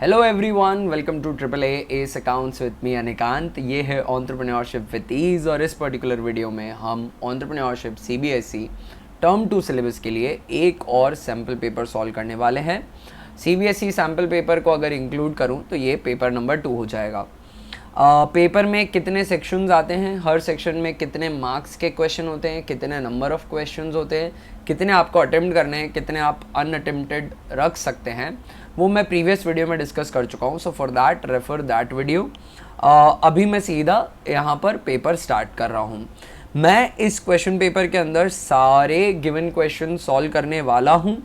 Hello everyone, welcome to triple S accounts with me Anikant. ये है entrepreneurship with ease और इस पर्टिकुलर वीडियो में हम एंटरप्रेन्योरशिप सीबीएसई टर्म 2 सिलेबस के लिए एक और सैम्पल पेपर सॉल्व करने वाले हैं। सीबीएसई सैम्पल पेपर को अगर इंक्लूड करूं तो ये पेपर नंबर 2 हो जाएगा। पेपर में कितने सेक्शंस आते हैं, हर सेक्शन में कितने मार्क्स के क्वेश्चन होते हैं, कितने नंबर ऑफ़ क्वेश्चंस होते हैं, कितने आपको अटेम्प्ट करने हैं, कितने आप अनअटेम्प्टेड रख सकते हैं, वो मैं प्रीवियस वीडियो में डिस्कस कर चुका हूँ। So for that refer that video. अभी मैं सीधा यहाँ पर पेपर स्टार्ट कर रहा हूँ। मैं इस क्वेश्चन पेपर के अंदर सारे गिवन क्वेश्चन सॉल्व करने वाला हूँ।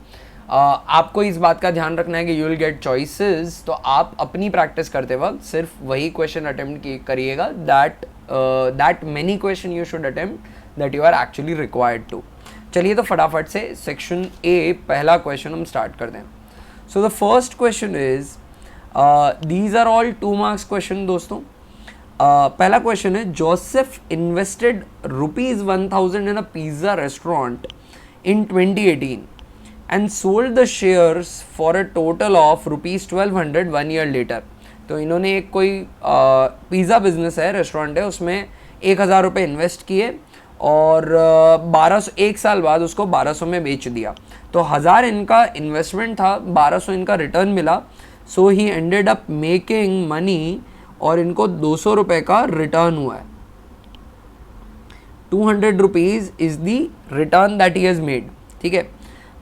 आपको इस बात का ध्यान रखना है कि यू विल गेट चॉइसेस, तो आप अपनी प्रैक्टिस करते वक्त सिर्फ वही क्वेश्चन अटेम्प्ट करिएगा that many question you should attempt that you are actually required to. चलिए तो फटाफट से सेक्शन ए पहला क्वेश्चन हम स्टार्ट कर दें। So the first question is, these are all 2 marks question दोस्तों। पहला क्वेश्चन है, Joseph invested ₹1000 in a pizza restaurant in 2018 and sold the shares for a total of ₹1200 1 year later। तो इन्होंने एक कोई पिज़्ज़ा बिजनेस है, रेस्टोरेंट है, उसमें 1000 रुपये इन्वेस्ट किए और 1200 एक साल बाद उसको 1200 में बेच दिया। तो 1000 इनका इन्वेस्टमेंट था, 1200 इनका रिटर्न मिला। सो ही एंडेड अप मेकिंग मनी और इनको 200 रुपये का रिटर्न हुआ है। 200 rupees is the return that he has made, ठीक है।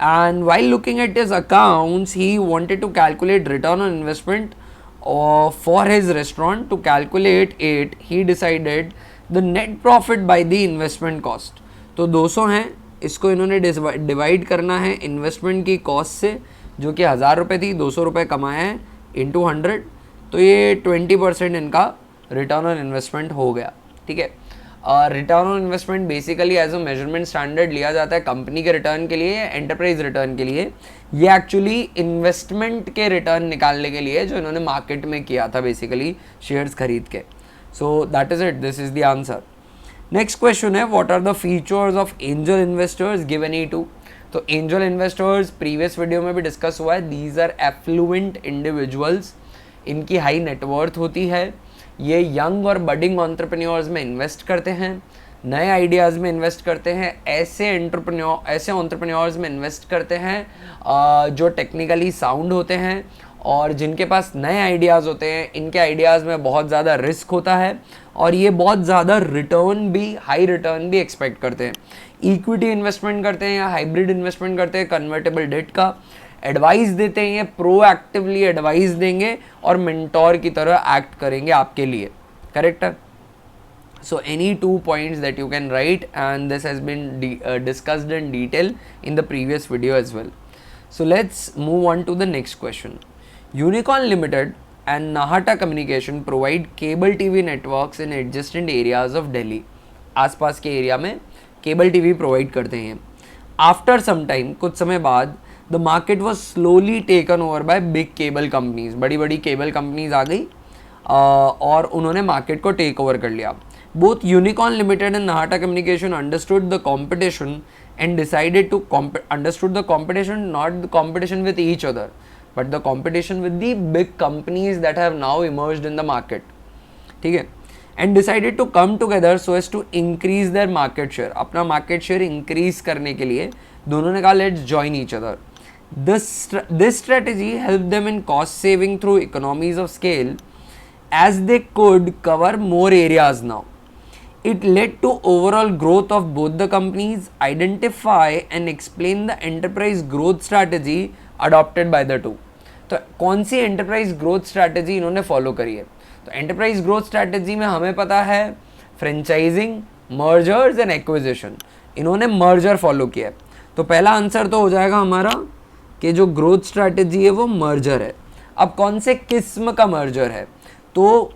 And while looking at his accounts, he wanted to calculate return on investment for his restaurant. To calculate it, he decided the net profit by the investment cost। तो 200 हैं, इसको इन्होंने divide करना है investment की cost से, जो कि 1000 रुपये थी, 200 रुपये कमाए हैं इंटू 100, तो ये 20% इनका रिटर्न ऑन इन्वेस्टमेंट हो गया, ठीक है। Return on investment basically as a measurement standard लिया जाता है कंपनी के रिटर्न के लिए, एंटरप्राइज रिटर्न के लिए। ये एक्चुअली इन्वेस्टमेंट के रिटर्न निकालने के लिए जो इन्होंने मार्केट में किया था बेसिकली शेयर्स खरीद के। So that is it, this is the answer. Next question है, what are the features of angel investors given E2। तो एंजल इन्वेस्टर्स प्रीवियस वीडियो में भी डिस्कस हुआ है। दीज आर एफ्लुएंट इंडिविजुअल्स, इनकी हाई नेटवर्थ होती है, ये यंग और बडिंग एंटरप्रेन्योर्स में इन्वेस्ट करते हैं, नए आइडियाज़ में इन्वेस्ट करते हैं, ऐसे एंटरप्रेन्योर्स में इन्वेस्ट करते हैं जो टेक्निकली साउंड होते हैं और जिनके पास नए आइडियाज़ होते हैं। इनके आइडियाज़ में बहुत ज़्यादा रिस्क होता है और ये बहुत ज़्यादा रिटर्न भी, हाई रिटर्न भी एक्सपेक्ट करते हैं। इक्विटी इन्वेस्टमेंट करते हैं या हाइब्रिड इन्वेस्टमेंट करते हैं, कन्वर्टेबल डेट का एडवाइस देते हैं, ये प्रोएक्टिवली एडवाइस देंगे और मेंटोर की तरह एक्ट करेंगे आपके लिए, करेक्ट है। So any 2 points that you can write and this has been discussed in detail in the previous video as well. So let's move on to the next question. Unicorn limited and Nahata communication provide cable TV networks in adjacent areas of Delhi. आसपास के area में cable TV provide करते हैं। After some time, कुछ समय बाद, the market was slowly taken over by big cable companies. बड़ी बड़ी केबल कंपनीज आ गई और उन्होंने मार्केट को टेक ओवर कर लिया। Both unicorn limited and Nahata communication understood the competition and decided to understood the competition, not the competition with each other but the competition with the big companies that have now emerged in the market, ठीक है। And decided to come together so as to increase their market share. अपना market share increase करने के लिए दोनों ने कहा let's join each other. This strategy helped them in cost saving through economies of scale as they could cover more areas now. It led to overall growth of both the companies. Identify and explain the enterprise growth strategy adopted by the two। तो कौन सी enterprise growth strategy इन्होंने follow करी है? तो enterprise growth strategy में हमें पता है फ्रेंचाइजिंग, मर्जर्स एंड एक्विजिशन। इन्होंने मर्जर फॉलो किया है, तो पहला आंसर तो हो जाएगा हमारा कि जो ग्रोथ स्ट्रैटेजी है वो मर्जर है। अब कौन से किस्म का मर्जर है? तो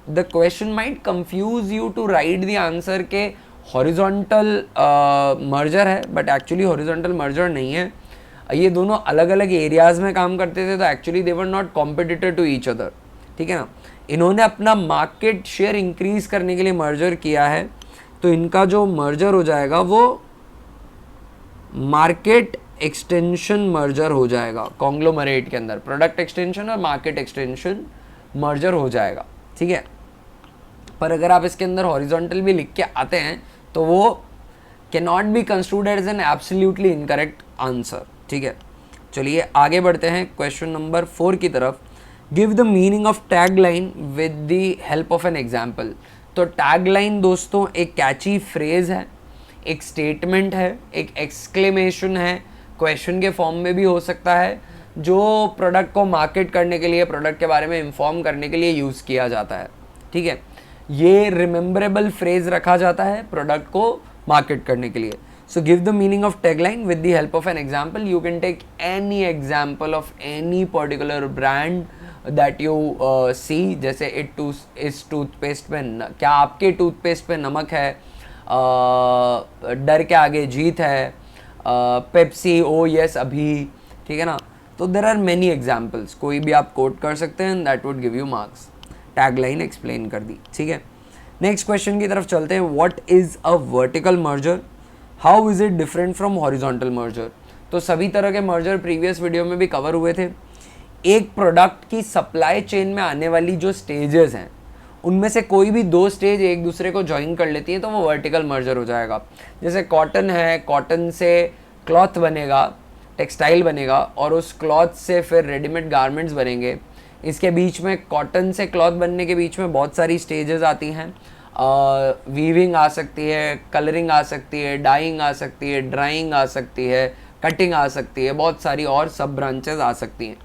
the question might confuse you to write the answer के हॉरिजॉन्टल मर्जर है, बट एक्चुअली हॉरिजॉन्टल मर्जर नहीं है। ये दोनों अलग अलग एरियाज़ में काम करते थे, तो actually they were not competitor to each other, ठीक है ना। इन्होंने अपना मार्केट शेयर इंक्रीज करने के लिए मर्जर किया है, तो इनका जो मर्जर हो जाएगा वो मार्केट एक्सटेंशन मर्जर हो जाएगा कॉन्ग्लोमरेट के अंदर, प्रोडक्ट एक्सटेंशन और मार्केट एक्सटेंशन मर्जर हो जाएगा, ठीक है। पर अगर आप इसके अंदर हॉरिजॉन्टल भी लिख के आते हैं तो वो can not be construed as an absolutely incorrect answer, ठीक है। चलिए आगे बढ़ते हैं क्वेश्चन नंबर 4 की तरफ। Give the meaning of tag line with the help of an example. तो टैग लाइन दोस्तों एक कैची फ्रेज है, एक स्टेटमेंट है, एक एक्सक्लेमेशन है, क्वेश्चन के फॉर्म में भी हो सकता है, जो प्रोडक्ट को मार्केट करने के लिए, प्रोडक्ट के बारे में इंफॉर्म करने के लिए यूज़ किया जाता है, ठीक है। ये रिमेंबरेबल फ्रेज रखा जाता है प्रोडक्ट को मार्केट करने के लिए। So give the meaning of tagline with the help of an example. You can take any example of any particular brand that you see, जैसे इस टूथपेस्ट पे क्या आपके टूथपेस्ट पे नमक है, डर के आगे जीत है, पेप्सी ओ यस अभी, ठीक है ना। तो देर आर मेनी एग्जाम्पल्स, कोई भी आप कोट कर सकते हैं, that would give you marks. Tagline explain कर दी, ठीक है। नेक्स्ट क्वेश्चन की तरफ चलते हैं। What is a vertical merger, how is it different from horizontal merger. तो सभी तरह के मर्जर प्रीवियस वीडियो में भी कवर हुए थे। एक प्रोडक्ट की सप्लाई चेन में आने वाली जो स्टेजेस हैं उनमें से कोई भी 2 स्टेज एक दूसरे को ज्वाइन कर लेती है तो वो वर्टिकल मर्जर हो जाएगा। जैसे कॉटन है, कॉटन से क्लॉथ बनेगा, टेक्सटाइल बनेगा, और उस क्लॉथ से फिर रेडीमेड गारमेंट्स बनेंगे। इसके बीच में, कॉटन से क्लॉथ बनने के बीच में बहुत सारी स्टेजेस आती हैं। वीविंग आ सकती है, कलरिंग आ सकती है, डाइंग आ सकती है, ड्राइंग आ सकती है, कटिंग आ सकती है, बहुत सारी और सब ब्रांचेस आ सकती हैं।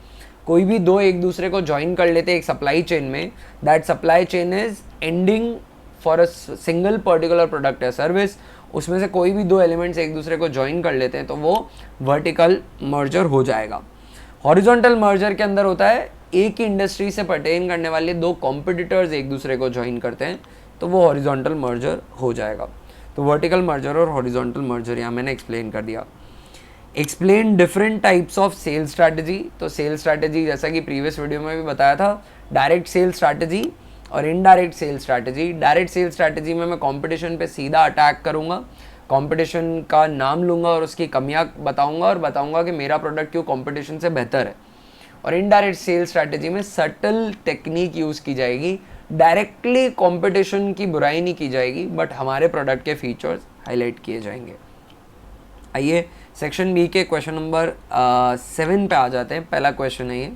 कोई भी 2 एक दूसरे को ज्वाइन कर लेते हैं एक सप्लाई चेन में, that supply chain is ending for a single particular product या सर्विस। उसमें से कोई भी 2 एलिमेंट्स एक दूसरे को ज्वाइन कर लेते हैं तो वो वर्टिकल मर्जर हो जाएगा। हॉरिजॉन्टल मर्जर के अंदर होता है एक ही इंडस्ट्री से पर्टेन करने वाले 2 कॉम्पिटिटर्स एक दूसरे को ज्वाइन करते हैं तो वो हॉरिजॉन्टल मर्जर हो जाएगा। तो वर्टिकल मर्जर और हॉरिजॉन्टल मर्जर यहाँ मैंने एक्सप्लेन कर दिया। Explain different types of sale strategy. तो सेल स्ट्रैटेजी जैसा कि प्रीवियस वीडियो में भी बताया था, डायरेक्ट सेल स्ट्रैटेजी और indirect sale strategy. Direct sale strategy में मैं कंपटीशन पे सीधा अटैक करूँगा, कंपटीशन का नाम लूँगा और उसकी कमियाँ बताऊँगा और बताऊँगा कि मेरा प्रोडक्ट क्यों कंपटीशन से बेहतर है। और इनडायरेक्ट सेल स्ट्रैटेजी में सटल टेक्निक यूज़ की जाएगी, डायरेक्टली कंपटीशन की बुराई नहीं की जाएगी, बट हमारे प्रोडक्ट के फीचर्स हाईलाइट किए जाएंगे। आइए सेक्शन बी के क्वेश्चन नंबर 7 पे आ जाते हैं। पहला क्वेश्चन है ये।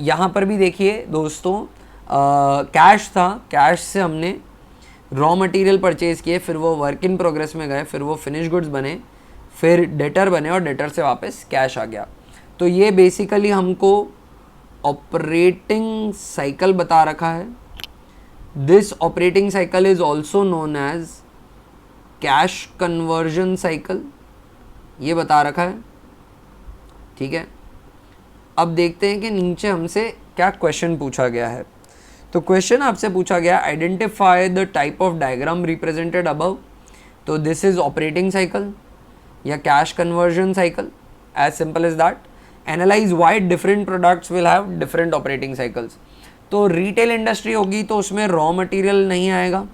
यहाँ पर भी देखिए दोस्तों, कैश था, कैश से हमने रॉ मटेरियल परचेज़ किए, फिर वो वर्क इन प्रोग्रेस में गए, फिर वो फिनिश गुड्स बने, फिर डेटर बने और डेटर से वापस कैश आ गया। तो ये बेसिकली हमको ऑपरेटिंग साइकिल बता रखा है। This operating cycle is also known as cash conversion cycle, ये बता रखा है, ठीक है। अब देखते हैं कि नीचे हमसे क्या क्वेश्चन पूछा गया है। तो क्वेश्चन आपसे पूछा गया, identify the type of diagram represented above. तो दिस इज ऑपरेटिंग साइकिल या cash conversion cycle, as simple as that. Analyse why different products will have different operating cycles. तो रिटेल इंडस्ट्री होगी तो उसमें रॉ मटेरियल नहीं आएगा,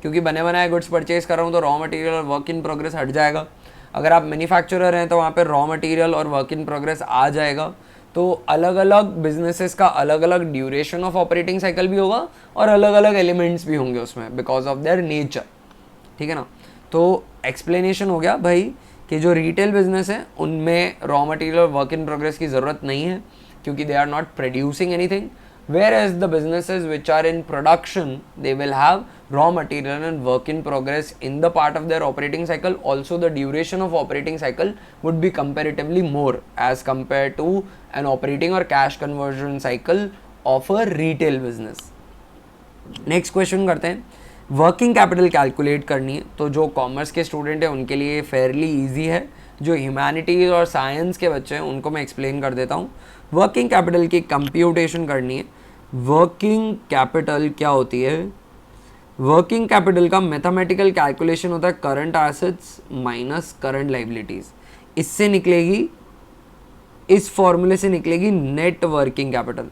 क्योंकि बने बनाए गुड्स परचेज कर रहा हूँ तो रॉ मटेरियल और वर्क इन प्रोग्रेस हट जाएगा। अगर आप मैन्युफैक्चरर हैं तो वहाँ पे रॉ मटेरियल और वर्क इन प्रोग्रेस आ जाएगा। तो अलग अलग बिजनेसेस का अलग अलग ड्यूरेशन ऑफ ऑपरेटिंग साइकिल भी होगा और अलग अलग एलिमेंट्स भी होंगे उसमें, बिकॉज ऑफ देयर नेचर, ठीक है ना। तो एक्सप्लेनेशन हो गया भाई कि जो रिटेल बिजनेस है उनमें रॉ मटेरियल और वर्क इन प्रोग्रेस की ज़रूरत नहीं है, क्योंकि they are not producing anything. Whereas the businesses which are in production, they will have raw material and work in progress in the part of their operating cycle. Also, the duration of operating cycle would be comparatively more as compared to an operating or cash conversion cycle of a retail business. Next question करते हैं। Working capital calculate करनी है, तो जो commerce के student हैं उनके लिए फेयरली ईजी है। जो ह्यूमैनिटीज़ और साइंस के बच्चे हैं उनको मैं एक्सप्लेन कर देता हूँ। वर्किंग कैपिटल की कंप्यूटेशन करनी है। वर्किंग कैपिटल क्या होती है? वर्किंग कैपिटल का मैथमेटिकल कैलकुलेशन होता है current assets minus current liabilities. इससे निकलेगी, इस फॉर्मूले से निकलेगी नेट वर्किंग कैपिटल,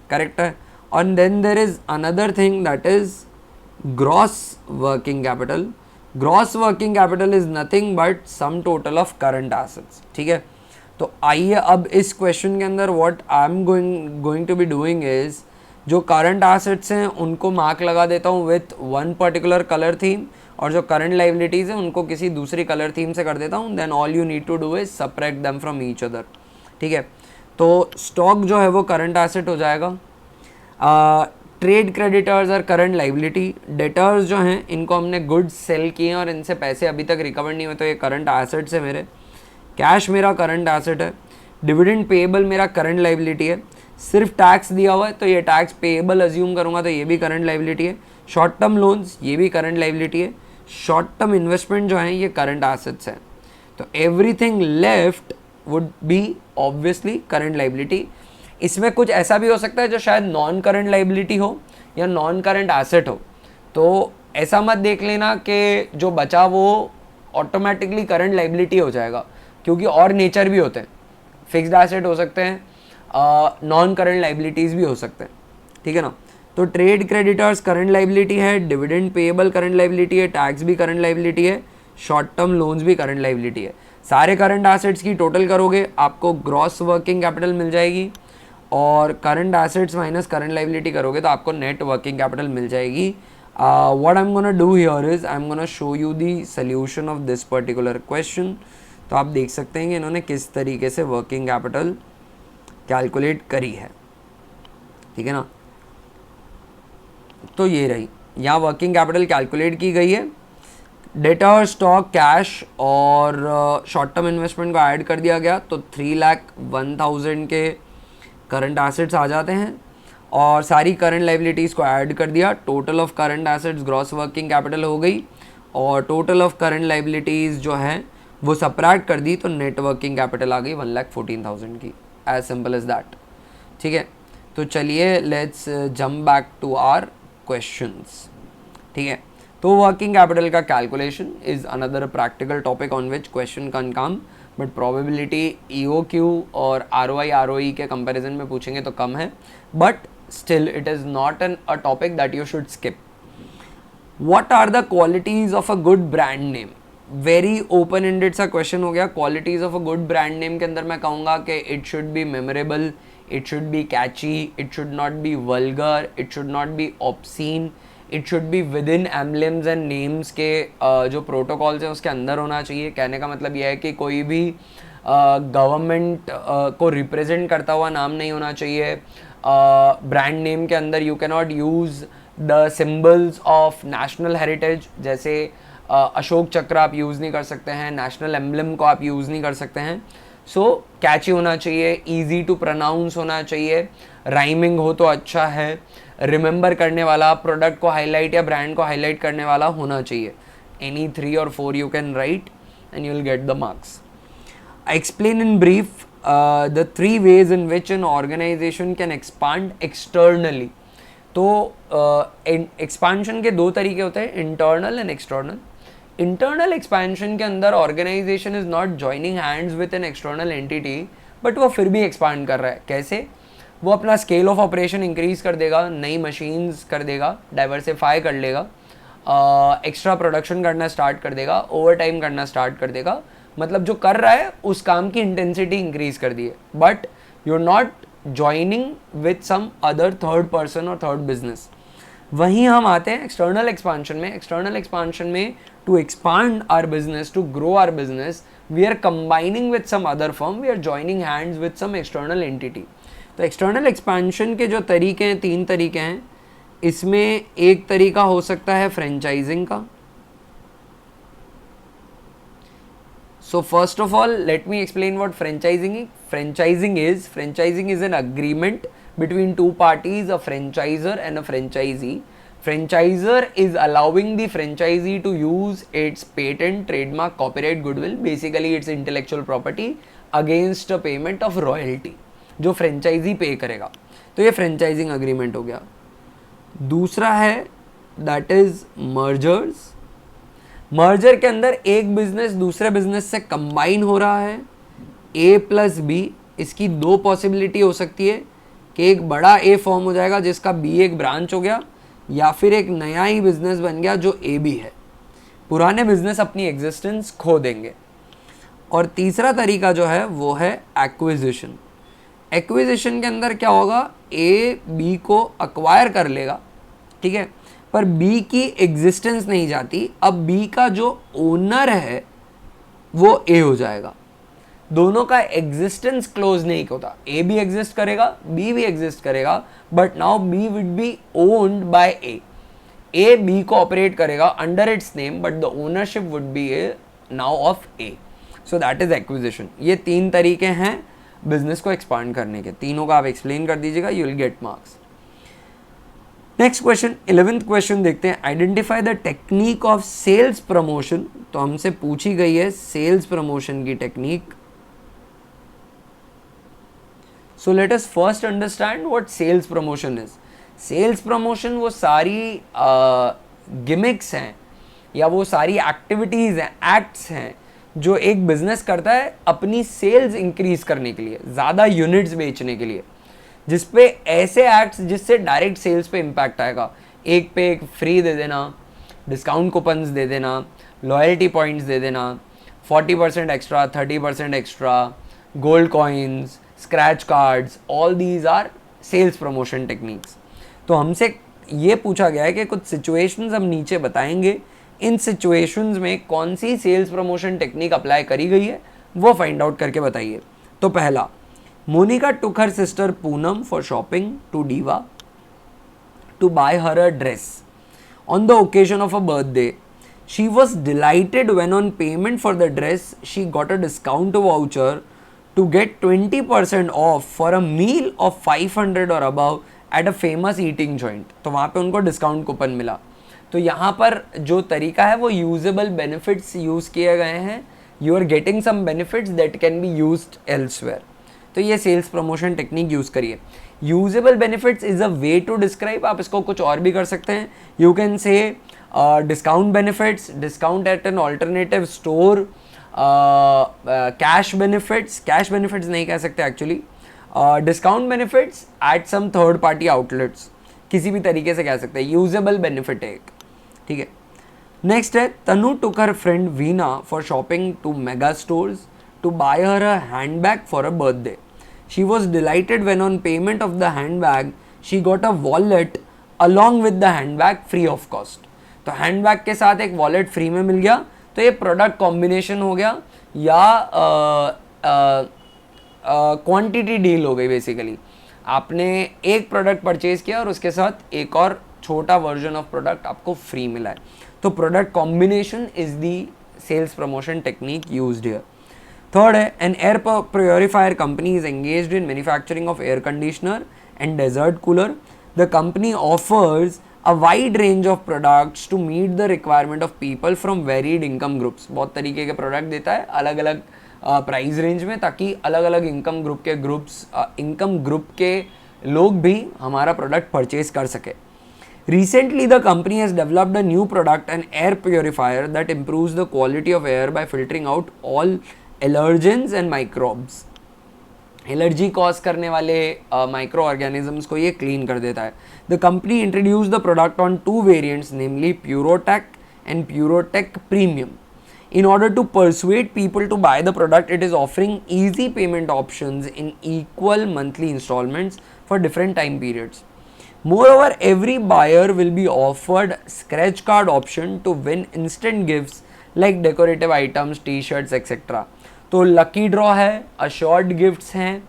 करेक्ट है। और then there is another thing that is gross working capital, gross working capital is nothing but sum total of current assets, ठीक है। तो आइए अब इस क्वेश्चन के अंदर what I am going to be doing is, जो करंट एसेट्स हैं उनको मार्क लगा देता हूँ with one particular colour theme, और जो करंट लाइबिलिटीज़ हैं उनको किसी दूसरी कलर थीम से कर देता हूँ। Then all you need to do is separate them from each other, ठीक है। तो स्टॉक जो है वो करंट एसेट हो जाएगा, ट्रेड क्रेडिटर्स और करंट लाइबिलिटी, डेटर्स जो हैं इनको हमने गुड्स सेल किए हैं और इनसे पैसे अभी तक रिकवर नहीं हुए, तो ये करंट एसेट्स है मेरे। कैश मेरा करंट एसेट है, डिविडेंड पेएबल मेरा करंट लाइबिलिटी है, सिर्फ टैक्स दिया हुआ है तो ये टैक्स पेएबल अज्यूम करूँगा तो ये भी करंट लाइबिलिटी है, शॉर्ट टर्म लोन्स ये भी करंट लाइबिलिटी है, शॉर्ट टर्म इन्वेस्टमेंट जो है ये करंट एसेट्स हैं। तो everything left would be obviously current liability. इसमें कुछ ऐसा भी हो सकता है जो शायद नॉन करंट लाइबिलिटी हो या नॉन करंट एसेट हो, तो ऐसा मत देख लेना कि जो बचा वो ऑटोमेटिकली करंट लाइबिलिटी हो जाएगा, क्योंकि और नेचर भी होते हैं, फिक्स्ड एसेट हो सकते हैं, नॉन करंट लाइबिलिटीज़ भी हो सकते हैं, ठीक है ना। तो ट्रेड क्रेडिटर्स करंट लाइबिलिटी है, डिविडेंड पेएबल करंट लाइबिलिटी है, टैक्स भी करंट लाइबिलिटी है, शॉर्ट टर्म लोन्स भी करंट लाइबिलिटी है। सारे करंट एसेट्स की टोटल करोगे आपको ग्रॉस वर्किंग कैपिटल मिल जाएगी, और current assets minus current liability करोगे तो आपको नेट वर्किंग कैपिटल मिल जाएगी। What I am gonna do here is I am gonna show you the solution of this particular question. तो आप देख सकते हैं कि इन्होंने किस तरीके से वर्किंग कैपिटल कैलकुलेट करी है, ठीक है ना। तो ये रही, यहाँ वर्किंग कैपिटल कैलकुलेट की गई है, डेटर, स्टॉक, कैश और शॉर्ट टर्म इन्वेस्टमेंट को ऐड कर दिया गया तो 3,01,000 के करंट एसेट्स आ जाते हैं, और सारी करंट लाइबिलिटीज़ को ऐड कर दिया, total of current assets gross working capital हो गई, और टोटल ऑफ करंट लाइबिलिटीज़ जो है वो सब्ट्रैक्ट कर दी तो नेट वर्किंग कैपिटल आ गई 1,14,000 की, एज सिंपल एज दैट, ठीक है। तो चलिए let's jump back to our questions, ठीक है। तो वर्किंग कैपिटल का calculation is another practical topic on which question can come, but probability EOQ और ROI ROE के कंपैरिजन में पूछेंगे तो कम है, but still it is not a topic that you should skip. What are the qualities of a good brand name, very open ended सा question हो गया। Qualities of a good brand name के अंदर मैं कहूँगा कि it should be memorable, it should be catchy, it should not be vulgar, it should not be obscene, it should be within emblems and names के जो protocols हैं उसके अंदर होना चाहिए। कहने का मतलब यह है कि कोई भी गवर्नमेंट को रिप्रेजेंट करता हुआ नाम नहीं होना चाहिए। ब्रांड नेम के अंदर you can not use the symbols of national heritage, जैसे अशोक चक्र आप यूज़ नहीं कर सकते हैं, नेशनल एम्बलम को आप यूज़ नहीं कर सकते हैं। सो कैची होना चाहिए, ईजी टू प्रोनाउंस होना चाहिए, राइमिंग हो तो अच्छा है, रिमेंबर करने वाला, प्रोडक्ट को हाईलाइट या ब्रांड को हाईलाइट करने वाला होना चाहिए। Any 3 or 4 you can write and you will get the marks. Explain in brief the 3 ways in which an organization can expand externally। तो एक्सपांशन के 2 तरीके होते हैं, internal and external. Internal expansion के अंदर organisation is not joining hands with an external entity, but वो फिर भी एक्सपांड कर रहा है। कैसे? वो अपना स्केल ऑफ ऑपरेशन इंक्रीज कर देगा, नई मशीन्स कर देगा, डाइवर्सिफाई कर लेगा, एक्स्ट्रा प्रोडक्शन करना स्टार्ट कर देगा, ओवर टाइम करना स्टार्ट कर देगा। मतलब जो कर रहा है उस काम की इंटेंसिटी इंक्रीज कर दी है, but you are not joining with some other third person और थर्ड बिजनेस। वहीं हम आते हैं एक्सटर्नल एक्सपांशन में। एक्सटर्नल एक्सपांशन में to expand our business, to grow our business, we are combining with some other firm, we are joining hands with some external entity. तो external expansion के जो तरीके हैं, 3 तरीके हैं। इसमें एक तरीका हो सकता है फ्रेंचाइजिंग का। So first of all, let me explain what franchising is. Franchising is an agreement between 2 parties, a franchisor and a franchisee. Franchisor is allowing the franchisee to use its patent, trademark, copyright, goodwill, basically its intellectual property, against a payment of royalty, जो franchisee पे करेगा। तो ये franchising agreement हो गया। दूसरा है that is mergers। Merger के अंदर एक बिजनेस दूसरे बिजनेस से कंबाइन हो रहा है, A+B। इसकी 2 पॉसिबिलिटी हो सकती है कि एक बड़ा A फॉर्म हो जाएगा जिसका B एक ब्रांच हो गया, या फिर एक नया ही बिजनेस बन गया जो AB है। पुराने बिजनेस अपनी एग्जिस्टेंस खो देंगे। और तीसरा तरीका जो है वो है एक्विजिशन। एक्विजिशन के अंदर क्या होगा, ए बी को अक्वायर कर लेगा, ठीक है, पर बी की एग्जिस्टेंस नहीं जाती। अब बी का जो ओनर है वो ए हो जाएगा, दोनों का एग्जिस्टेंस क्लोज नहीं होता। ए भी एग्जिस्ट करेगा, बी भी एग्जिस्ट करेगा, but now B would be owned by A. A B को ऑपरेट करेगा under its name, but the ownership would be A now of A. So that is acquisition. ये 3 तरीके हैं बिजनेस को expand करने के, तीनों का आप एक्सप्लेन कर दीजिएगा, you will get marks. Next question, 11th question देखते हैं। Identify the technique of sales promotion. तो हमसे पूछी गई है सेल्स प्रमोशन की technique. So let us first understand what sales promotion is. Sales promotion वो सारी गिमिक्स हैं या वो सारी एक्टिविटीज़ हैं, एक्ट्स हैं जो एक बिजनेस करता है अपनी सेल्स इंक्रीज करने के लिए, ज़्यादा यूनिट्स बेचने के लिए, जिसपे ऐसे एक्ट्स जिससे डायरेक्ट सेल्स पे इम्पैक्ट आएगा। एक पे एक फ्री दे देना, डिस्काउंट कूपन्स दे देना, लॉयल्टी पॉइंट्स दे देना, 40% extra, 30% extra, gold coins, scratch cards, all these are sales promotion techniques. तो हमसे ये पूछा गया है कि कुछ सिचुएशंस हम नीचे बताएंगे, इन सिचुएशंस में कौन सी सेल्स प्रमोशन टेक्निक अप्लाई करी गई है वो फाइंड आउट करके बताइए। तो पहला, Monika took her sister Poonam for shopping to Diva to buy her a dress on the occasion of a birthday. She was delighted when on payment for the dress she got a discount voucher to get 20% off for a meal of 500 or above at a famous eating joint. तो वहाँ पे उनको discount coupon मिला। तो यहाँ पर जो तरीका है वो यूजेबल बेनिफिट्स यूज़ किए गए हैं। You are getting some benefits that can be used elsewhere. तो ये सेल्स प्रमोशन टेक्निक यूज़ करिए। Usable benefits is a way to describe, आप इसको कुछ और भी कर सकते हैं। You can say discount benefits, discount at an alternative store, cash benefits, cash benefits नहीं कह सकते actually, discount benefits at some third party outlets, किसी भी तरीके से कह सकते हैं। यूजेबल बेनिफिट है एक, ठीक है। नेक्स्ट है, Tanu took her friend Veena for shopping to mega stores to buy her a handbag for a birthday. She was delighted when on payment of the handbag she got a wallet along with the handbag free of cost. तो handbag के साथ एक wallet free में मिल गया। तो ये product combination हो गया या क्वांटिटी डील हो गई। बेसिकली आपने एक प्रोडक्ट परचेज किया और उसके साथ एक और छोटा वर्जन ऑफ प्रोडक्ट आपको फ्री मिला है। तो product combination is the sales promotion technique used here. Third है, an air purifier company is engaged in manufacturing of air conditioner and desert cooler. The company offers a wide range of products to meet the requirement of people from varied income groups. बहुत तरीके के product देता है अलग अलग price range में, ताकि अलग अलग इनकम ग्रुप के लोग भी हमारा प्रोडक्ट परचेज कर सके। Recently, the company has developed a new product, an air purifier that improves the quality of air by filtering out all allergens and microbes. Allergy cause करने वाले माइक्रो ऑर्गेनिजम्स को ये क्लीन कर देता है। The company introduce the product on 2 variants, namely Purotech and Purotech premium. In order to persuade people to buy the product, it is offering easy payment options in equal monthly installments for different time periods. Moreover, every buyer will be offered scratch card option to win instant gifts like decorative items, t-shirts, etc. तो lucky draw है, assured gifts हैं,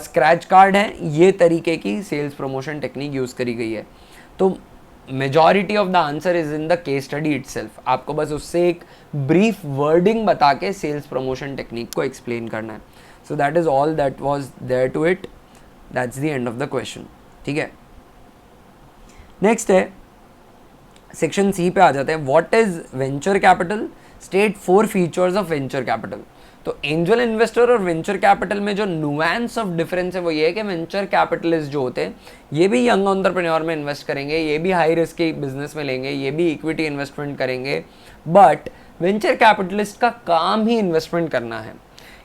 scratch card हैं, ये तरीके की sales promotion technique use करी गई है। तो majority of the answer is in the case study itself. आपको बस उससे एक ब्रीफ वर्डिंग बता के सेल्स प्रमोशन टेक्निक को एक्सप्लेन करना है। So that is all that was there to it, that's the end of the question, ठीक है। नेक्स्ट है सेक्शन सी पे आ जाते हैं। What is venture capital, state 4 features of venture capital. तो एंजल इन्वेस्टर और वेंचर कैपिटल में जो नुआंस ऑफ डिफरेंस है वो ये है कि वेंचर कैपिटलिस्ट जो होते हैं ये भी यंग एंटरप्रेन्योर में इन्वेस्ट करेंगे, ये भी हाई रिस्क के बिजनेस में लेंगे, ये भी इक्विटी इन्वेस्टमेंट करेंगे, बट वेंचर कैपिटलिस्ट का काम ही इन्वेस्टमेंट करना है।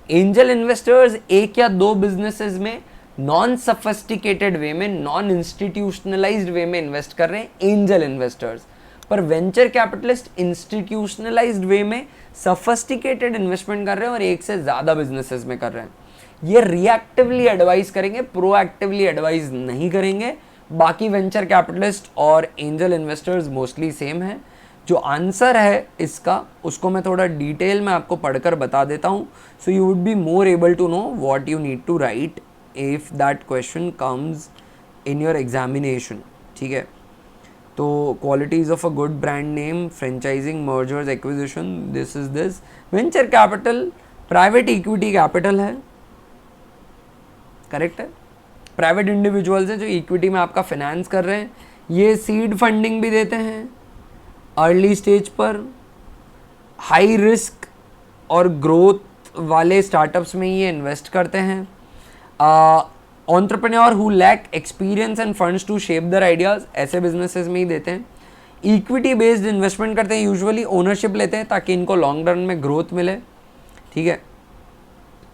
एंजल इन्वेस्टर्स 1 या 2 बिजनेसेस में नॉन सफिस्टिकेटेड वे में, नॉन इंस्टीट्यूशनलाइज्ड वे में इन्वेस्ट कर रहे हैं एंजल इन्वेस्टर्स। पर वेंचर कैपिटलिस्ट इंस्टीट्यूशनलाइज्ड वे में सफिस्टिकेटेड इन्वेस्टमेंट कर रहे हैं और एक से ज़्यादा बिजनेसेस में कर रहे हैं। ये रिएक्टिवली एडवाइस करेंगे, प्रोएक्टिवली एडवाइस नहीं करेंगे। बाकी वेंचर कैपिटलिस्ट और एंजल इन्वेस्टर्स मोस्टली सेम है। जो आंसर है इसका उसको मैं थोड़ा डिटेल में आपको पढ़कर बता देता हूँ, so you would be more able to know what you need to write if that question comes in your examination. ठीक है, तो qualities of a good brand name, franchising, mergers, acquisition, this is this. Venture capital private equity capital है, correct है। Private individuals हैं जो equity में आपका finance कर रहे हैं। ये सीड फंडिंग भी देते हैं अर्ली स्टेज पर, हाई रिस्क और ग्रोथ वाले स्टार्टअप्स में ये इन्वेस्ट करते हैं। Entrepreneur who lack experience and funds to shape their ideas, ऐसे बिजनेसेस में ही देते हैं। इक्विटी बेस्ड इन्वेस्टमेंट करते हैं, यूजुअली ओनरशिप लेते हैं ताकि इनको लॉन्ग रन में ग्रोथ मिले। ठीक है,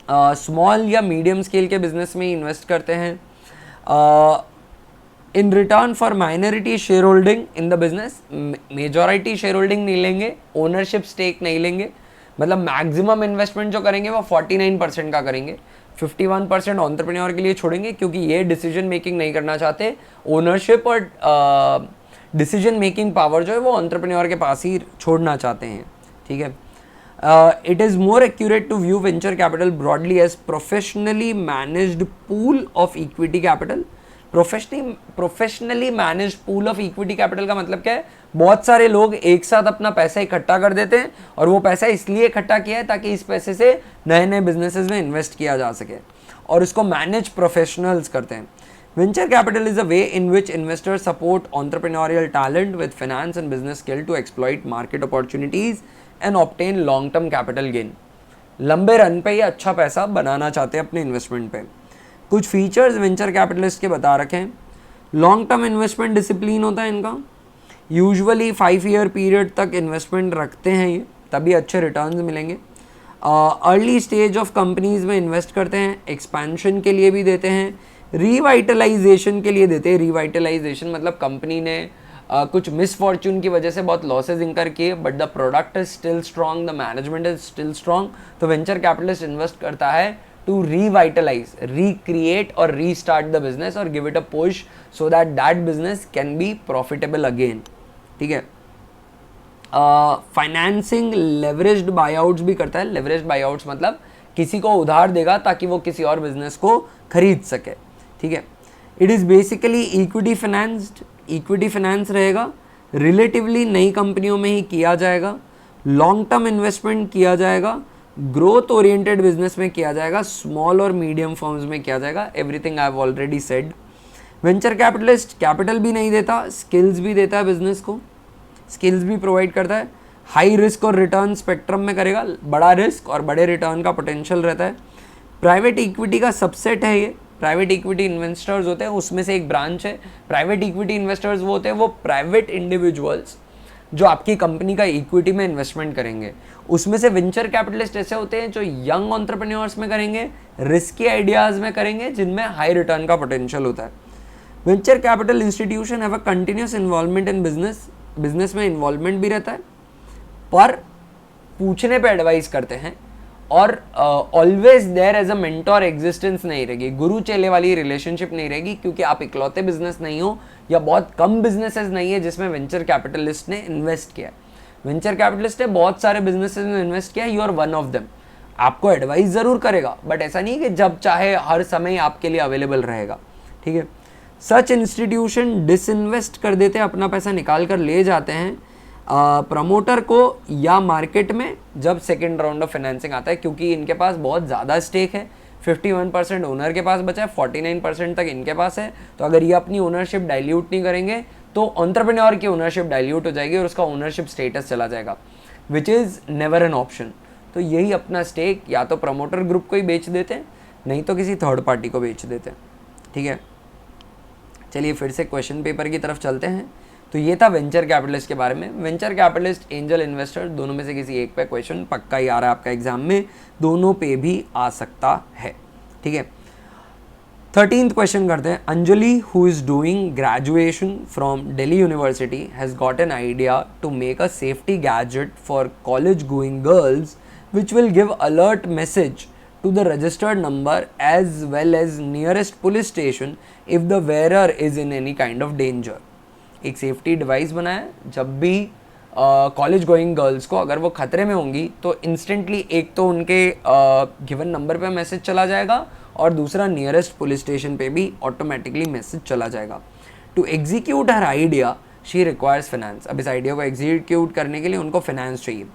स्मॉल या मीडियम स्केल के बिजनेस में इन्वेस्ट करते हैं। In return for minority share holding in the business, majority share holding नहीं लेंगे, ओनरशिप स्टेक नहीं लेंगे, मतलब मैक्सिमम इन्वेस्टमेंट जो करेंगे वो 49% का करेंगे, 51% एंटरप्रेन्योर के लिए छोड़ेंगे क्योंकि ये डिसीजन मेकिंग नहीं करना चाहते। ओनरशिप और डिसीजन मेकिंग पावर जो है वो एंटरप्रेन्योर के पास ही छोड़ना चाहते हैं। ठीक है, it is more accurate to view venture capital broadly as professionally managed pool of equity capital. Professionally managed pool of equity capital का मतलब क्या है? बहुत सारे लोग एक साथ अपना पैसा इकट्ठा कर देते हैं और वो पैसा इसलिए इकट्ठा किया है ताकि इस पैसे से नए नए बिजनेसेस में इन्वेस्ट किया जा सके, और इसको मैनेज प्रोफेशनल्स करते हैं। Venture capital is a way in which investors support entrepreneurial talent with finance and business skill to exploit market opportunities and obtain long-term capital gain. लंबे रन पे ये अच्छा पैसा बनाना चाहते हैं अपने इन्वेस्टमेंट पे। कुछ फीचर्स वेंचर कैपिटलिस्ट के बता रखे हैं। लॉन्ग टर्म इन्वेस्टमेंट डिसिप्लिन होता है इनका, यूजुअली 5 ईयर पीरियड तक इन्वेस्टमेंट रखते हैं ये, तभी अच्छे रिटर्न्स मिलेंगे। अर्ली स्टेज ऑफ कंपनीज में इन्वेस्ट करते हैं, एक्सपेंशन के लिए भी देते हैं, रिवाइटलाइजेशन के लिए देते हैं। रिवाइटलाइजेशन मतलब कंपनी ने कुछ मिसफॉर्चून की वजह से बहुत लॉसेज इंकर किए but the product is still strong, the management is still strong, तो वेंचर कैपिटलिस्ट इन्वेस्ट करता है टू रिवाइटलाइज, रिक्रिएट और रीस्टार्ट द बिजनेस और give it a push so that that business can be profitable again. ठीक है, financing leveraged बायआउट्स भी करता है। लेवरेज्ड बायआउट्स मतलब किसी को उधार देगा ताकि वो किसी और बिजनेस को खरीद सके। ठीक है, it is basically equity financed, equity finance रहेगा, रिलेटिवली नई कंपनियों में ही किया जाएगा, लॉन्ग टर्म इन्वेस्टमेंट किया जाएगा, ग्रोथ ओरिएंटेड बिजनेस में किया जाएगा, स्मॉल और मीडियम फर्म्स में किया जाएगा। Everything I have already said. Venture capitalist capital भी नहीं देता, स्किल्स भी देता है बिजनेस को, स्किल्स भी प्रोवाइड करता है। हाई रिस्क और रिटर्न स्पेक्ट्रम में करेगा, बड़ा रिस्क और बड़े रिटर्न का पोटेंशियल रहता है। प्राइवेट इक्विटी का सबसेट है ये, प्राइवेट इक्विटी इन्वेस्टर्स होते हैं उसमें से एक ब्रांच है। प्राइवेट इक्विटी इन्वेस्टर्स वो होते हैं वो प्राइवेट इंडिविजुअल्स जो आपकी कंपनी का इक्विटी में इन्वेस्टमेंट करेंगे। उसमें से वेंचर कैपिटलिस्ट ऐसे होते हैं जो यंग एंटरप्रेन्योर्स में करेंगे, रिस्की आइडियाज़ में करेंगे जिनमें हाई रिटर्न का पोटेंशियल होता है। Venture capital institution have a continuous involvement in business, business में इन्वॉल्वमेंट भी रहता है पर पूछने पे एडवाइस करते हैं और always there as a mentor existence नहीं रहेगी, गुरु चेले वाली रिलेशनशिप नहीं रहेगी क्योंकि आप इकलौते बिजनेस नहीं हो या बहुत कम बिजनेसेस नहीं है जिसमें वेंचर कैपिटलिस्ट ने इन्वेस्ट किया। वेंचर कैपिटलिस्ट ने बहुत सारे बिजनेसेस में इन्वेस्ट किया, you are one of them. आपको एडवाइस ज़रूर करेगा बट ऐसा नहीं कि जब चाहे हर समय आपके लिए अवेलेबल रहेगा। ठीक है, सच इंस्टीट्यूशन डिसइन्वेस्ट कर देते हैं, अपना पैसा निकाल कर ले जाते हैं प्रमोटर को या मार्केट में जब सेकेंड राउंड ऑफ फाइनेंसिंग आता है, क्योंकि इनके पास बहुत ज़्यादा स्टेक है। 51% ओनर के पास बचा है, 49% तक इनके पास है। तो अगर ये अपनी ओनरशिप डाइल्यूट नहीं करेंगे तो एंटरप्रेन्योर की ओनरशिप डाइल्यूट हो जाएगी और उसका ओनरशिप स्टेटस चला जाएगा, which is never an option. तो यही अपना स्टेक या तो प्रमोटर ग्रुप को ही बेच देते हैं, नहीं तो किसी थर्ड पार्टी को बेच देते हैं। ठीक है, चलिए फिर से क्वेश्चन पेपर की तरफ चलते हैं। तो ये था वेंचर कैपिटलिस्ट के बारे में। वेंचर कैपिटलिस्ट, एंजल इन्वेस्टर, दोनों में से किसी एक पे क्वेश्चन पक्का ही आ रहा है आपका एग्जाम में, दोनों पे भी आ सकता है। ठीक है, 13th क्वेश्चन करते हैं. Anjali who is doing graduation from Delhi University has got an idea to make a safety gadget for college going girls which will give alert message to the registered number as well as nearest police station if the wearer is in any kind of danger. एक safety device बनाया, जब भी college going girls को अगर वो खतरे में होंगी तो इंस्टेंटली एक तो उनके गिवन नंबर पे मैसेज चला जाएगा और दूसरा नियरेस्ट पुलिस स्टेशन पे भी ऑटोमेटिकली मैसेज चला जाएगा. To execute her idea she requires finance. अब इस आइडिया को एग्जीक्यूट करने के लिए उनको फाइनेंस चाहिए.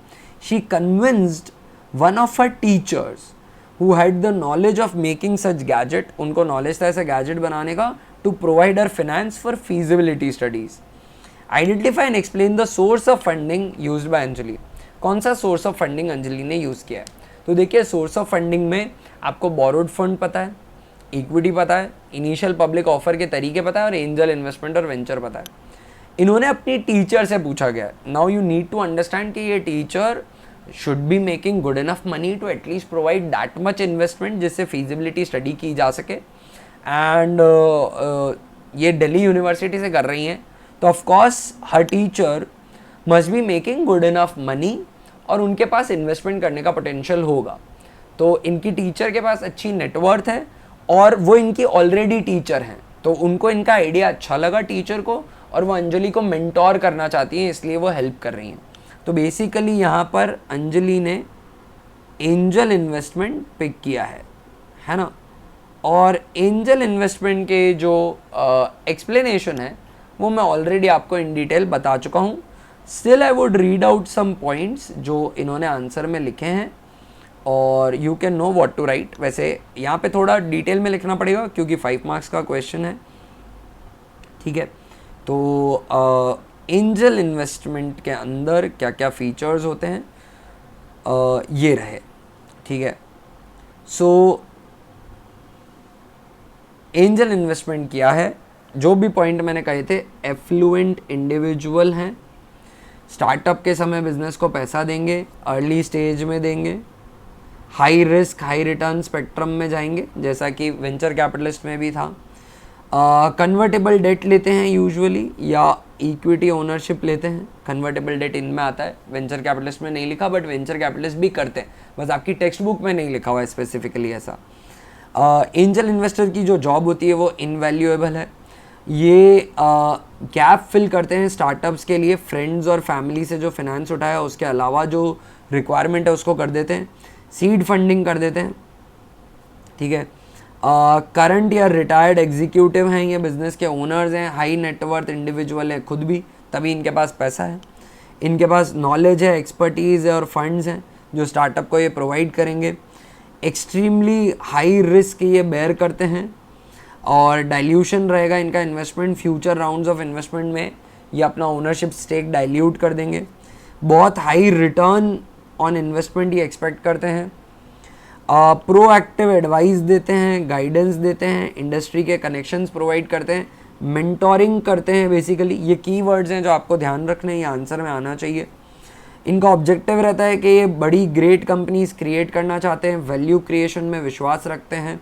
She convinced one of her teachers who had the knowledge of making such gadget, उनको नॉलेज था ऐसा गैजेट बनाने का, to provide her finance for feasibility studies. Identify and explain the source of funding used by Anjali. कौन सा source of funding Anjali ने use किया है? तो देखिए, सोर्स ऑफ फंडिंग में आपको बोरोड फंड पता है, इक्विटी पता है, इनिशियल पब्लिक ऑफर के तरीके पता है और एंजल इन्वेस्टमेंट और वेंचर पता है. इन्होंने अपनी टीचर से पूछा गया. Now you need to understand कि ये teacher should be making good enough money to at least provide that much investment जिससे feasibility study की जा सके. and ये दिल्ली यूनिवर्सिटी से कर रही हैं तो of course her teacher must be making good enough money और उनके पास इन्वेस्टमेंट करने का पोटेंशियल होगा. तो इनकी टीचर के पास अच्छी नेटवर्थ है और वो इनकी ऑलरेडी टीचर हैं, तो उनको इनका आइडिया अच्छा लगा टीचर को और वो अंजलि को मेंटोर करना चाहती हैं, इसलिए वो हेल्प कर रही हैं. तो बेसिकली यहाँ पर अंजलि ने एंजल इन्वेस्टमेंट पिक किया है ना. और एंजल इन्वेस्टमेंट के जो एक्सप्लेनेशन है वो मैं ऑलरेडी आपको इन डिटेल बता चुका हूँ. Still I would read out some points जो इन्होंने आंसर में लिखे हैं और you can know what to write. वैसे यहाँ पे थोड़ा डिटेल में लिखना पड़ेगा क्योंकि 5 मार्क्स का क्वेश्चन है, ठीक है. तो एंजल इन्वेस्टमेंट के अंदर क्या क्या फीचर्स होते हैं ये रहे, ठीक है. सो एंजल इन्वेस्टमेंट किया है, जो भी पॉइंट मैंने कहे थे, एफ्लुएंट इंडिविजुअल हैं, स्टार्टअप के समय बिजनेस को पैसा देंगे, अर्ली स्टेज में देंगे, high risk high return spectrum में जाएंगे जैसा कि वेंचर कैपिटलिस्ट में भी था. कन्वर्टेबल डेट लेते हैं यूजुअली या इक्विटी ओनरशिप लेते हैं. कन्वर्टेबल डेट इनमें आता है, वेंचर कैपिटलिस्ट में नहीं लिखा, बट वेंचर कैपिटलिस्ट भी करते हैं, बस आपकी टेक्स्ट बुक में नहीं लिखा हुआ है स्पेसिफिकली ऐसा. एंजल इन्वेस्टर की जो जॉब होती है वो इनवैल्यूएबल है. ये गैप फिल करते हैं स्टार्टअप्स के लिए, फ्रेंड्स और फैमिली से जो फाइनेंस उठाया उसके अलावा जो रिक्वायरमेंट है उसको कर देते हैं. सीड फंडिंग कर देते हैं, ठीक है. करंट या रिटायर्ड एग्जीक्यूटिव हैं, ये बिजनेस के ओनर्स हैं, हाई नेटवर्थ इंडिविजुअल है खुद भी, तभी इनके पास पैसा है. इनके पास नॉलेज है, एक्सपर्टीज़ है और फंड्स हैं जो स्टार्टअप को ये प्रोवाइड करेंगे. एक्सट्रीमली हाई रिस्क ये बेयर करते हैं और डाइल्यूशन रहेगा इनका investment. Future rounds of investment में ये अपना ओनरशिप स्टेक डाइल्यूट कर देंगे. बहुत हाई रिटर्न ऑन इन्वेस्टमेंट ये एक्सपेक्ट करते हैं. प्रोएक्टिव एडवाइस देते हैं, गाइडेंस देते हैं, इंडस्ट्री के कनेक्शंस प्रोवाइड करते हैं, मेंटोरिंग करते हैं. बेसिकली ये कीवर्ड्स हैं जो आपको ध्यान रखने हैं, ये आंसर में आना चाहिए. इनका ऑब्जेक्टिव रहता है कि ये बड़ी ग्रेट कंपनीज क्रिएट करना चाहते हैं, वैल्यू क्रिएशन में विश्वास रखते हैं,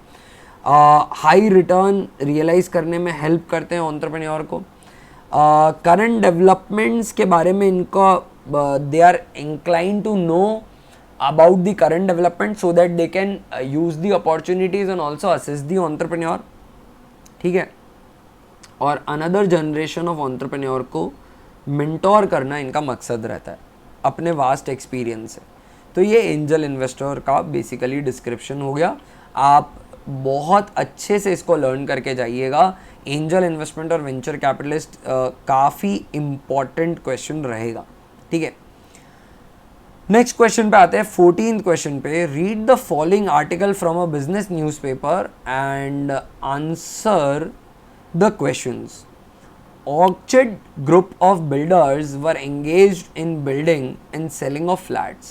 हाई रिटर्न रियलाइज़ करने में हेल्प करते हैं एंटरप्रेन्योर को. करंट डेवलपमेंट्स के बारे में इनका they are incline to know about the current development so that they can use the opportunities and also assist the entrepreneur, ठीक है. और another generation of entrepreneur को mentor करना इनका मकसद रहता है अपने वास्ट एक्सपीरियंस से. तो ये एंजल इन्वेस्टर का बेसिकली डिस्क्रिप्शन हो गया. आप बहुत अच्छे से इसको लर्न करके जाइएगा. एंजल इन्वेस्टमेंट और वेंचर कैपिटलिस्ट काफ़ी इम्पॉर्टेंट क्वेश्चन रहेगा, ठीक है. नेक्स्ट क्वेश्चन पे आते हैं. 14th क्वेश्चन पे, read the following article from a business newspaper and answer the questions. Orchid group of builders were engaged in building and selling of flats.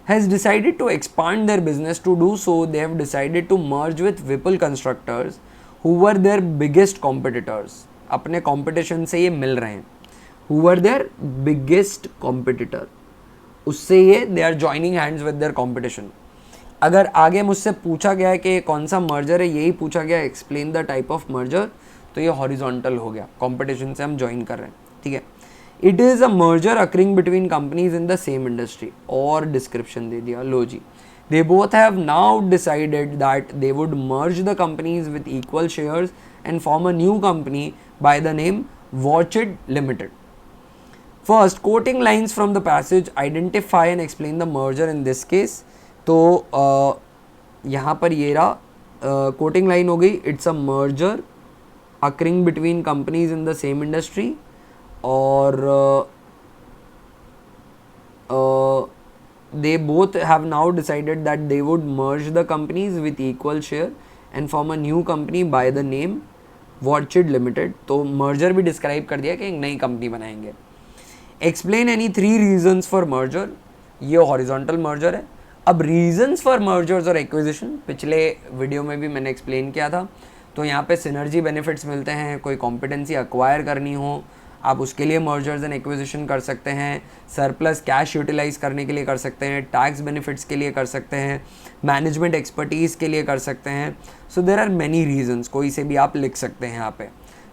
Has decided to expand their business. To do so, they have decided to merge with Whipple Constructors, who were their biggest competitors. अपने competition से ये मिल रहे हैं. Who were their biggest competitor? उससे ये they are joining hands with their competition. अगर आगे मुझसे पूछा गया है कि कौन सा मर्जर है, यही पूछा गया explain the type of merger, तो ये हॉरिजॉन्टल हो गया, कंपटीशन से हम ज्वाइन कर रहे हैं, ठीक है। It is a merger occurring between companies in the same industry, और डिस्क्रिप्शन दे दिया, लो जी। They both have now decided that they would merge the companies with equal shares and form a new company by the name Watchit Limited. First, quoting lines from the passage identify and explain the merger in this case. तो यहाँ पर ये रहा quoting line हो गई, it's a merger occurring between companies in the same industry, और they both have now decided that they would merge the companies with equal share and form a new company by the name Watchit Limited. तो merger भी describe कर दिया कि एक नई company बनाएंगे. Explain any 3 reasons for merger. ये horizontal merger है. अब reasons for mergers और acquisition पिछले वीडियो में भी मैंने explain किया था. तो यहाँ पे synergy benefits मिलते हैं, कोई competency acquire करनी हो आप उसके लिए मर्जर्स एंड एक्विजिशन कर सकते हैं, सरप्लस कैश यूटिलाइज करने के लिए कर सकते हैं, टैक्स बेनिफिट्स के लिए कर सकते हैं, मैनेजमेंट एक्सपर्टीज़ के लिए कर सकते हैं. सो देर आर मैनी रीजंस, कोई से भी आप लिख सकते हैं यहाँ पे.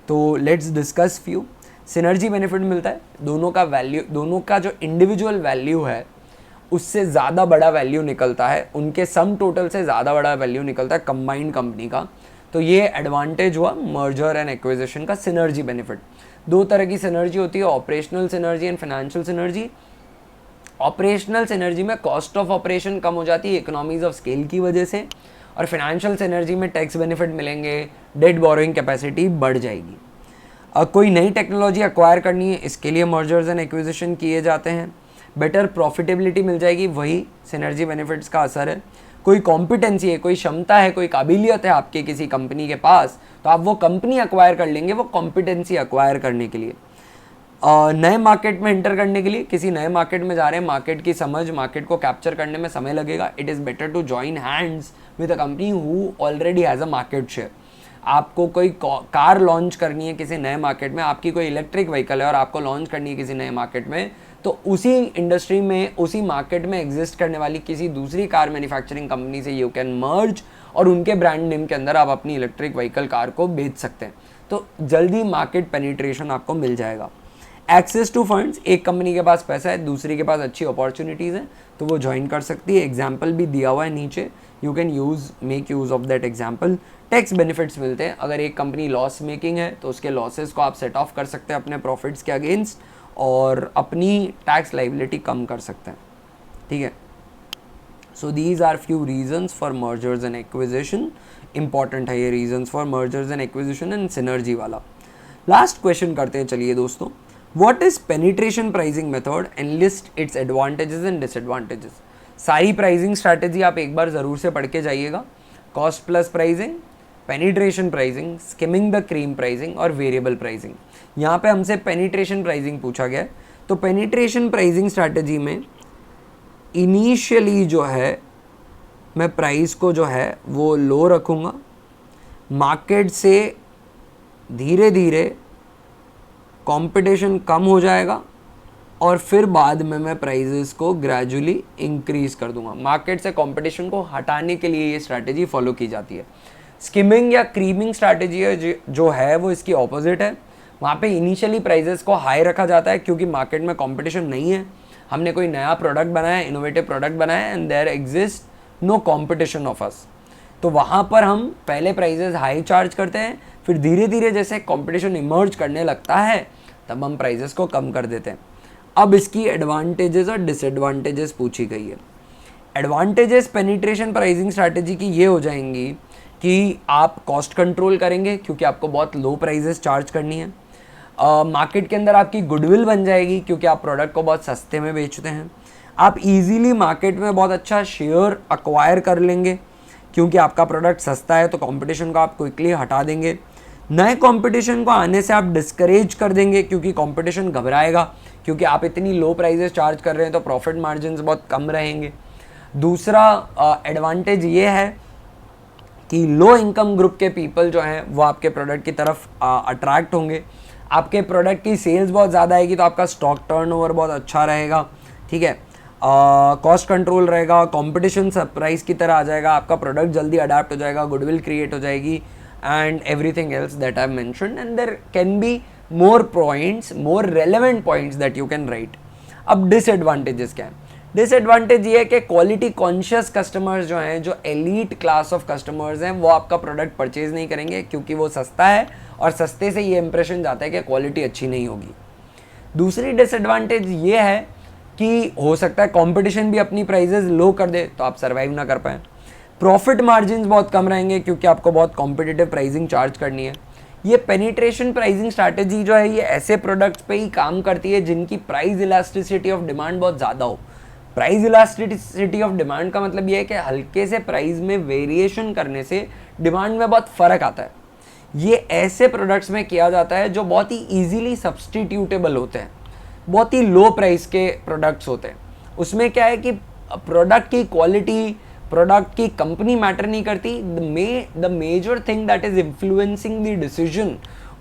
तो let's discuss few. Synergy benefit मिलता है, दोनों का वैल्यू, दोनों का जो इंडिविजुअल वैल्यू है उससे ज़्यादा बड़ा वैल्यू निकलता है, उनके सम टोटल से ज़्यादा बड़ा वैल्यू निकलता है कंबाइंड कंपनी का. तो ये एडवांटेज हुआ मर्जर एंड एक्विजिशन का. सिनर्जी बेनिफिट, 2 तरह की सिनर्जी होती है, operational synergy and financial synergy. Operational synergy में कॉस्ट ऑफ ऑपरेशन कम हो जाती है इकोनॉमीज ऑफ स्केल की वजह से, और फाइनेंशियल सिनर्जी में टैक्स बेनिफिट मिलेंगे, डेट बोरोइंग कैपेसिटी बढ़ जाएगी. कोई नई टेक्नोलॉजी एक्वायर करनी है, इसके लिए मर्जर्स एंड एक्विजिशन किए जाते हैं. बेटर प्रॉफिटेबिलिटी मिल जाएगी, वही सिनर्जी बेनिफिट्स का असर है. कोई कॉम्पिटेंसी है, कोई क्षमता है, कोई काबिलियत है आपके किसी कंपनी के पास, तो आप वो कंपनी एक्वायर कर लेंगे वो कॉम्पिटेंसी एक्वायर करने के लिए. नए मार्केट में एंटर करने के लिए, किसी नए मार्केट में जा रहे हैं, मार्केट की समझ, मार्केट को कैप्चर करने में समय लगेगा. It is better to join hands with a company who already has a market share. आपको कोई कार लॉन्च करनी है किसी नए मार्केट में, आपकी कोई इलेक्ट्रिक व्हीकल है और आपको लॉन्च करनी है किसी नए मार्केट में, तो उसी इंडस्ट्री में, उसी मार्केट में एग्जिस्ट करने वाली किसी दूसरी कार मैन्युफैक्चरिंग कंपनी से यू कैन मर्ज, और उनके ब्रांड नेम के अंदर आप अपनी इलेक्ट्रिक व्हीकल कार को बेच सकते हैं. तो जल्दी मार्केट पेनिट्रेशन आपको मिल जाएगा. एक्सेस टू फंड्स, एक कंपनी के पास पैसा है, दूसरी के पास अच्छी अपॉर्चुनिटीज़ हैं, तो वो ज्वाइन कर सकती है. एग्जाम्पल भी दिया हुआ है नीचे, you can make use of that example. Tax benefits मिलते हैं, अगर एक कंपनी लॉस मेकिंग है तो उसके लॉसेस को आप सेट ऑफ कर सकते हैं अपने प्रॉफिट्स के अगेंस्ट, और अपनी टैक्स लाइबिलिटी कम कर सकते हैं. ठीक है. So these are few reasons for mergers and acquisition. Important है ये reasons for mergers and acquisition and synergy वाला. लास्ट क्वेश्चन करते हैं चलिए दोस्तों. What is penetration pricing method and list its advantages and disadvantages. सारी प्राइसिंग स्ट्रैटेजी आप एक बार ज़रूर से पढ़ के जाइएगा. Cost plus pricing, penetration pricing, skimming the cream pricing और वेरिएबल प्राइसिंग. यहाँ पे हमसे पेनिट्रेशन प्राइसिंग पूछा गया है. तो पेनिट्रेशन प्राइसिंग स्ट्रैटेजी में इनिशियली जो है मैं प्राइस को जो है वो लो रखूँगा, मार्केट से धीरे धीरे कंपटीशन कम हो जाएगा, और फिर बाद में मैं प्राइजेस को ग्रेजुअली इंक्रीज कर दूंगा. मार्केट से कंपटीशन को हटाने के लिए ये स्ट्रैटेजी फॉलो की जाती है. स्किमिंग या क्रीमिंग स्ट्रैटेजी है जो है वो इसकी ऑपोजिट है. वहाँ पे इनिशियली प्राइजेस को हाई रखा जाता है क्योंकि मार्केट में कंपटीशन नहीं है, हमने कोई नया प्रोडक्ट बनाया, इनोवेटिव प्रोडक्ट बनाया, and there exist no competition of us. तो वहाँ पर हम पहले प्राइजेस हाई चार्ज करते हैं, फिर धीरे धीरे जैसे कंपटीशन इमर्ज करने लगता है तब हम प्राइजेस को कम कर देते हैं. अब इसकी एडवांटेजेस और डिसएडवांटेजेस पूछी गई है. एडवांटेजेस पेनिट्रेशन प्राइसिंग स्ट्रैटेजी की ये हो जाएंगी कि आप कॉस्ट कंट्रोल करेंगे क्योंकि आपको बहुत लो प्राइजेस चार्ज करनी है. मार्केट के अंदर आपकी गुडविल बन जाएगी क्योंकि आप प्रोडक्ट को बहुत सस्ते में बेचते हैं. आप इजीली मार्केट में बहुत अच्छा शेयर अक्वायर कर लेंगे क्योंकि आपका प्रोडक्ट सस्ता है, तो कंपटीशन को आप क्विकली हटा देंगे. नए कंपटीशन को आने से आप डिस्करेज कर देंगे क्योंकि कंपटीशन घबराएगा, क्योंकि आप इतनी लो प्राइजेस चार्ज कर रहे हैं तो प्रॉफिट मार्जिन्स बहुत कम रहेंगे. दूसरा एडवांटेज ये है कि लो इनकम ग्रुप के पीपल जो हैं वो आपके प्रोडक्ट की तरफ अट्रैक्ट होंगे. आपके प्रोडक्ट की सेल्स बहुत ज़्यादा आएगी तो आपका स्टॉक टर्नओवर बहुत अच्छा रहेगा. ठीक है. कॉस्ट कंट्रोल रहेगा, कंपटीशन सरप्राइज की तरह आ जाएगा, आपका प्रोडक्ट जल्दी अडाप्ट हो जाएगा, गुडविल क्रिएट हो जाएगी and everything else that I mentioned, and there can be more points, more relevant points that you can write. अब डिसएडवांटेजेस क्या है? डिसएडवांटेज ये है कि क्वालिटी कॉन्शियस कस्टमर्स जो हैं, जो एलीट क्लास ऑफ कस्टमर्स हैं, वो आपका प्रोडक्ट परचेज नहीं करेंगे क्योंकि वो सस्ता है और सस्ते से ये इंप्रेशन जाता है कि क्वालिटी अच्छी नहीं होगी. दूसरी डिसएडवांटेज ये है कि हो सकता है कंपटीशन भी अपनी प्राइजेस लो कर दे तो आप सर्वाइव ना कर पाएँ. प्रॉफिट मार्जिन बहुत कम रहेंगे क्योंकि आपको बहुत कॉम्पिटिटिव प्राइसिंग चार्ज करनी है. ये पेनिट्रेशन प्राइसिंग स्ट्रैटेजी जो है ये ऐसे प्रोडक्ट्स पे ही काम करती है जिनकी प्राइस इलास्टिसिटी ऑफ डिमांड बहुत ज़्यादा हो. प्राइस इलास्टिसिटी ऑफ डिमांड का मतलब ये है कि हल्के से प्राइस में वेरिएशन करने से डिमांड में बहुत फ़र्क आता है. ये ऐसे प्रोडक्ट्स में किया जाता है जो बहुत ही ईजीली सब्सटीट्यूटेबल होते हैं, बहुत ही लो प्राइस के प्रोडक्ट्स होते हैं. उसमें क्या है कि प्रोडक्ट की क्वालिटी, प्रोडक्ट की कंपनी मैटर नहीं करती. The major thing that is influencing the decision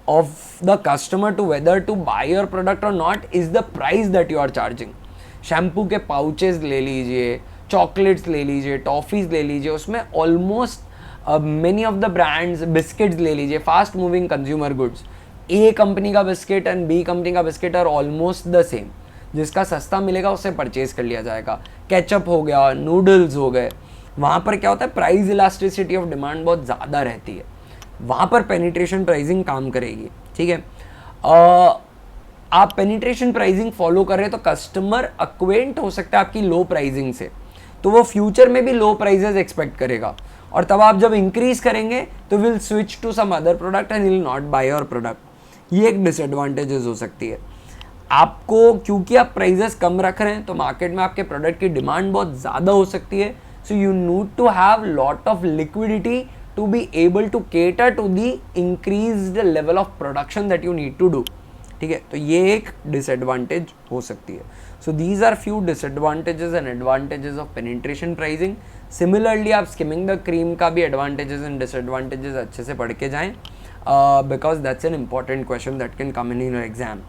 of the customer to whether to buy your product or not is the price that you are charging. Shampoo के pouches ले लीजिए, chocolates ले लीजिए, toffees ले लीजिए, उसमें almost many of the brands, biscuits ले लीजिए, fast moving consumer goods, A company का बिस्किट एंड बी कंपनी का biscuit are almost the same. जिसका सस्ता मिलेगा उससे परचेज कर लिया जाएगा. केचप हो गया, नूडल्स हो गए, वहाँ पर क्या होता है, प्राइस इलास्टिसिटी ऑफ डिमांड बहुत ज़्यादा रहती है. वहाँ पर पेनिट्रेशन प्राइसिंग काम करेगी. ठीक है, आप पेनिट्रेशन प्राइसिंग फॉलो कर रहे हैं तो कस्टमर अक्वेंट हो सकता है आपकी लो प्राइसिंग से, तो वो फ्यूचर में भी लो प्राइजेस एक्सपेक्ट करेगा और तब आप जब इंक्रीज करेंगे तो will switch to some other product and will not buy your product. ये एक डिसएडवांटेजेस हो सकती है. आपको क्योंकि आप प्राइजेस कम रख रहे हैं तो मार्केट में आपके प्रोडक्ट की डिमांड बहुत ज़्यादा हो सकती है. So you need to have lot of liquidity to be able to cater to the increased level of production that you need to do. ठीक है, तो ये एक डिसएडवांटेज हो सकती है. So these are few disadvantages and advantages of penetration pricing. Similarly आप skimming the cream का भी एडवांटेजेस एंड डिसएडवांटेजेस अच्छे से पढ़ के जाएँ, because that's an important question that can come in your exam.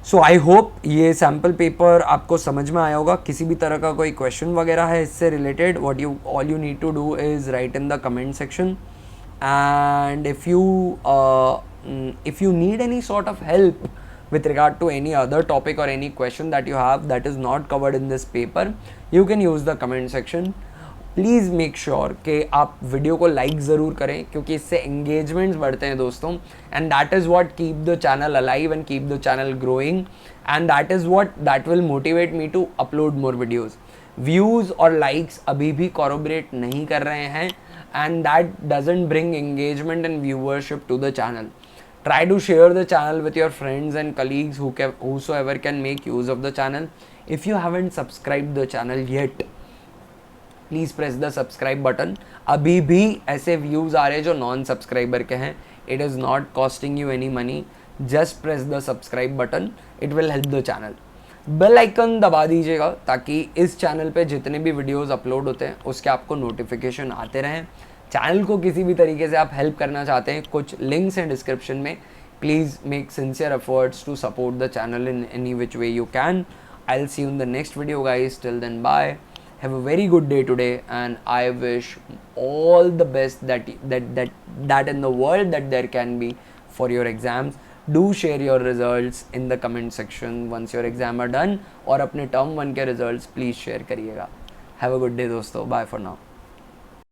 So I hope ये sample paper आपको समझ में आया होगा. किसी भी तरह का कोई क्वेश्चन वगैरह है इससे related, what you all you need to do is write in the comment section. And if you need any sort of help with regard to any other topic or any question that you have that is not covered in this paper, you can use the comment section. Please make sure कि आप video को like ज़रूर करें क्योंकि इससे engagements बढ़ते हैं दोस्तों, and that is what keep the channel alive and keep the channel growing, and that will motivate me to upload more videos. Views और लाइक्स अभी भी कॉरोबरेट नहीं कर रहे हैं and that doesn't bring engagement and viewership to the channel. Try to share the channel with your friends and colleagues whosoever can make use of the channel. If you haven't subscribed the channel yet, please press the subscribe button. अभी भी ऐसे views आ रहे हैं जो non subscriber के हैं. It is not costing you any money. Just press the subscribe button. It will help the channel. Bell icon दबा दीजिएगा ताकि इस चैनल पे जितने भी वीडियोस अपलोड होते हैं उसके आपको नोटिफिकेशन आते रहें. चैनल को किसी भी तरीके से आप हेल्प करना चाहते हैं, कुछ लिंक्स हैं डिस्क्रिप्शन में. Please make sincere efforts to support the channel in any which way you can. I'll see you in the next video, guys. Till then, bye. Have a very good day today, and I wish all the best that in the world that there can be for your exams. Do share your results in the comment section once your exam are done, और अपने term 1 के results please share करिएगा. Have a good day दोस्तों. Bye for now.